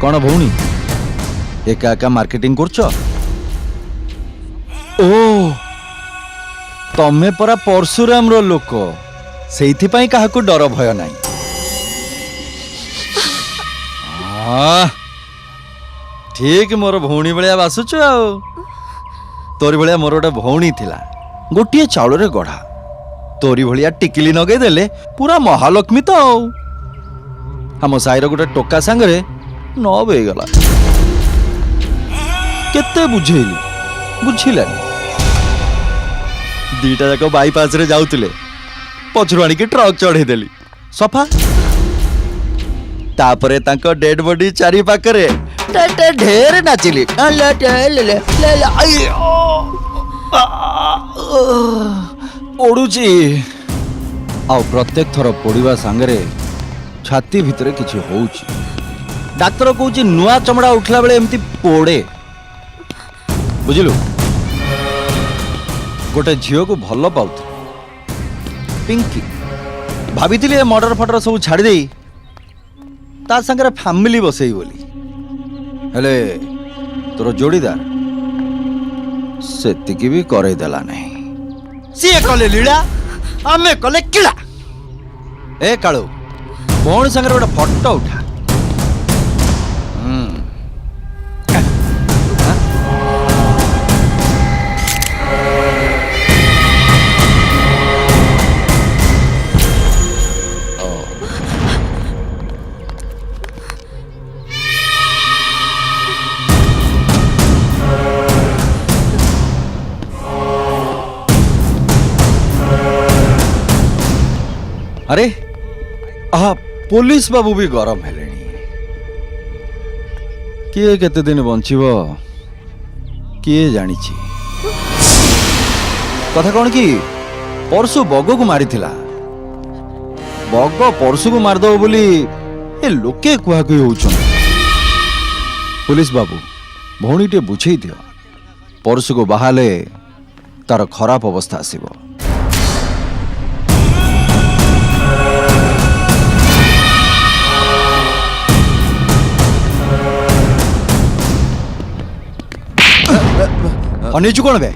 कौन भौणी एका एका मार्केटिंग करछ ओ तमे परा परशुराम रो लोक सेइथि पई काहाकू डर भय नाही ठीक मोर भौणी भलिया बासुछु आ तोरी भलिया मोर गोटे भौणी थिला गोटिए चाउल रे गढ़ा तोरी भलिया टिकिली नगे देले पूरा महालक्ष्मी तो हम साईर गोटे टोका सांगरे न बेगला केते बुझेली बुझिलानी दीटा जाक बाईपास रे जाउतिले पछरु आनी के ट्रक चढ़े देली सफा तापरे तांको डेड बॉडी चारि पाकरे टे ढेर नाचिली पड़ुची आ प्रत्येक थर पड़वा सांगरे छाती भितरे किछि होउची डाक्टर कहूची नुआ चमड़ा उठला बेले एमती पोड़े बुझिलु गोटे झील को भल पाउथ पिंकी भाभी मर्डर फटर सब छाड़ी दे ता संगे फैमिली बसई बोली हेले तोर जोड़ीदार सेतिकी भी करे देला नहीं सी कले लीला आमे कले किला ए काळू कौन संगे गोटे फोटो उठा अरे पुलिस बाबू भी गरम है किए केते दिन बंचिबो किए जानी कथा कौन कि परसु बग को मारी थिला बग परसु को मारदो बोली ए लोके कुहा कुई होउछन पुलिस बाबू भौणी टे बुझेई दियो परसु को बाहाले तार खराब अवस्था आसीबो अनिचु कौन बे